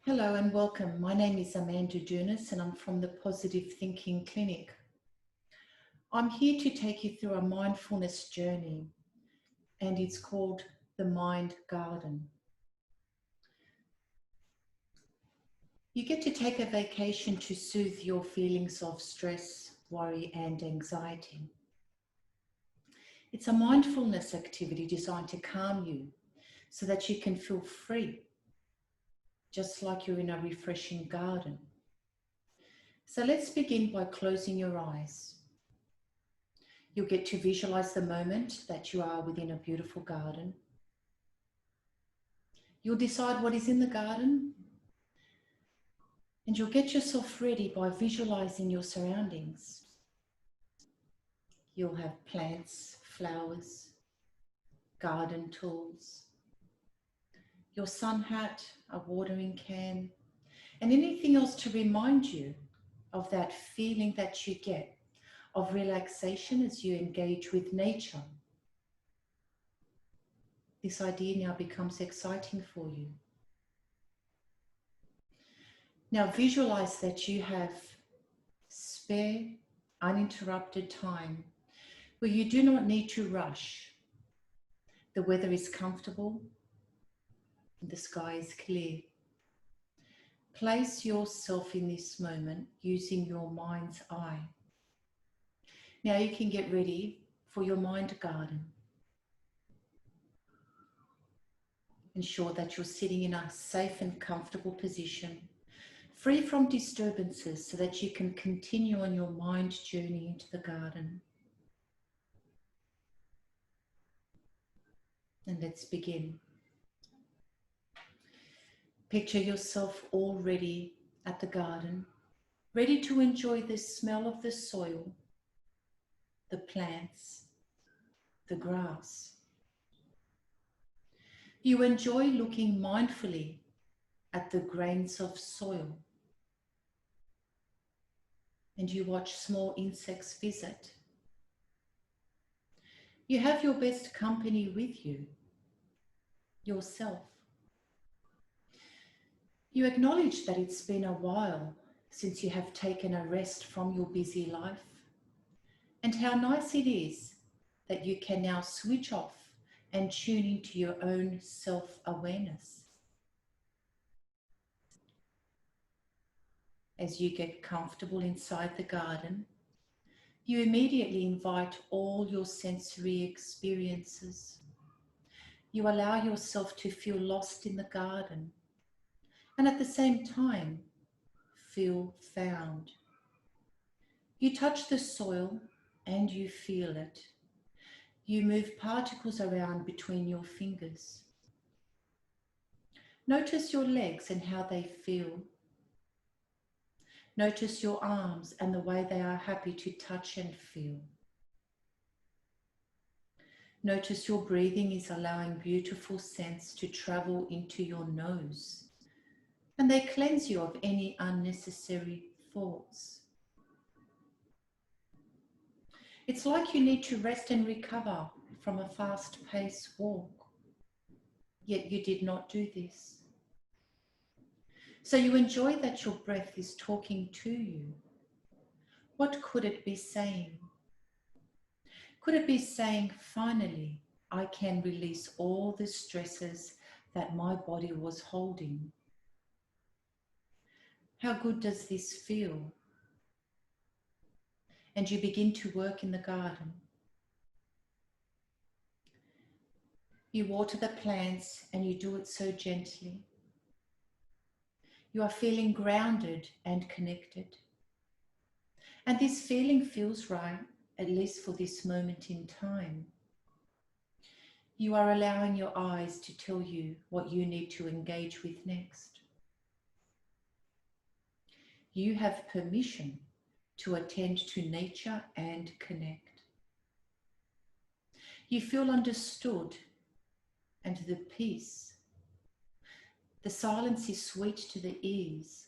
Hello and welcome. My name is Amanda Dunas and I'm from the Positive Thinking Clinic. I'm here to take you through a mindfulness journey and it's called the Mind Garden. You get to take a vacation to soothe your feelings of stress, worry and anxiety. It's a mindfulness activity designed to calm you so that you can feel free, just like you're in a refreshing garden. So let's begin by closing your eyes. You'll get to visualize the moment that you are within a beautiful garden. You'll decide what is in the garden and you'll get yourself ready by visualizing your surroundings. You'll have plants, flowers, garden tools, your sun hat, a watering can, and anything else to remind you of that feeling that you get of relaxation as you engage with nature. This idea now becomes exciting for you. Now visualize that you have spare, uninterrupted time where you do not need to rush. The weather is comfortable and the sky is clear. Place yourself in this moment using your mind's eye. Now you can get ready for your mind garden. Ensure that you're sitting in a safe and comfortable position, free from disturbances so that you can continue on your mind journey into the garden. And let's begin. Picture yourself already at the garden, ready to enjoy the smell of the soil, the plants, the grass. You enjoy looking mindfully at the grains of soil, and you watch small insects visit. You have your best company with you, yourself. You acknowledge that it's been a while since you have taken a rest from your busy life, and how nice it is that you can now switch off and tune into your own self-awareness. As you get comfortable inside the garden, you immediately invite all your sensory experiences. You allow yourself to feel lost in the garden and at the same time feel found. You touch the soil and you feel it. You move particles around between your fingers. Notice your legs and how they feel. Notice your arms and the way they are happy to touch and feel. Notice your breathing is allowing beautiful scents to travel into your nose, and they cleanse you of any unnecessary thoughts. It's like you need to rest and recover from a fast-paced walk, yet you did not do this. So you enjoy that your breath is talking to you. What could it be saying? Could it be saying, finally, I can release all the stresses that my body was holding? How good does this feel? And you begin to work in the garden. You water the plants and you do it so gently. You are feeling grounded and connected. And this feeling feels right, at least for this moment in time. You are allowing your eyes to tell you what you need to engage with next. You have permission to attend to nature and connect. You feel understood and the peace. The silence is sweet to the ears.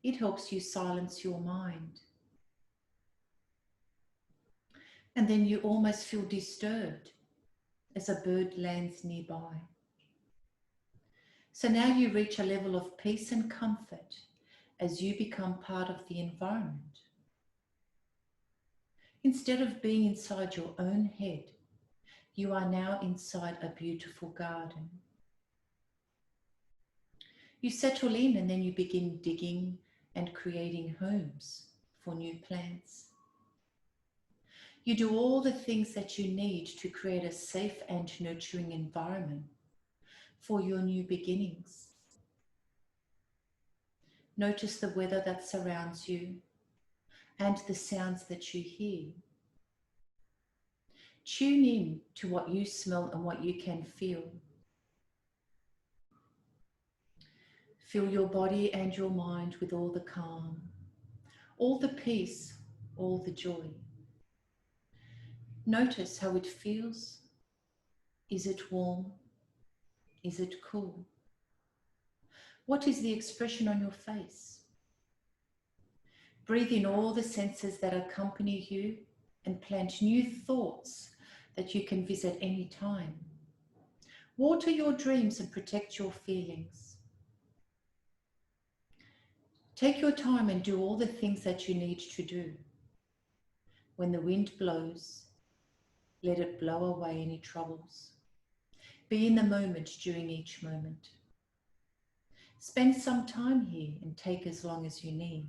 It helps you silence your mind. And then you almost feel disturbed as a bird lands nearby. So now you reach a level of peace and comfort as you become part of the environment. Instead of being inside your own head, you are now inside a beautiful garden. You settle in and then you begin digging and creating homes for new plants. You do all the things that you need to create a safe and nurturing environment for your new beginnings. Notice the weather that surrounds you and the sounds that you hear. Tune in to what you smell and what you can feel. Fill your body and your mind with all the calm, all the peace, all the joy. Notice how it feels. Is it warm? Is it cool? What is the expression on your face? Breathe in all the senses that accompany you and plant new thoughts that you can visit any time. Water your dreams and protect your feelings. Take your time and do all the things that you need to do. When the wind blows, let it blow away any troubles. Be in the moment during each moment. Spend some time here and take as long as you need.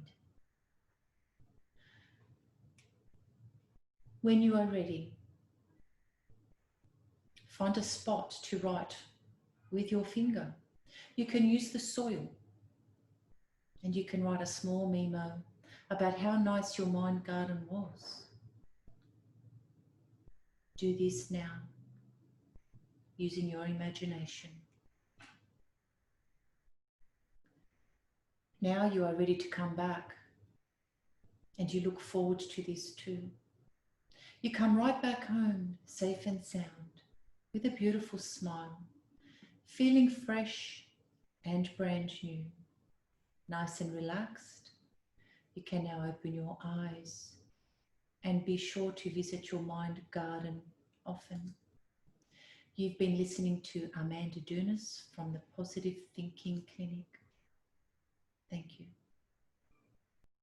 When you are ready, find a spot to write with your finger. You can use the soil and you can write a small memo about how nice your mind garden was. Do this now, using your imagination. Now you are ready to come back and you look forward to this too. You come right back home, safe and sound, with a beautiful smile, feeling fresh and brand new. Nice and relaxed, you can now open your eyes and be sure to visit your mind garden often. You've been listening to Amanda Dunas from the Positive Thinking Clinic. Thank you.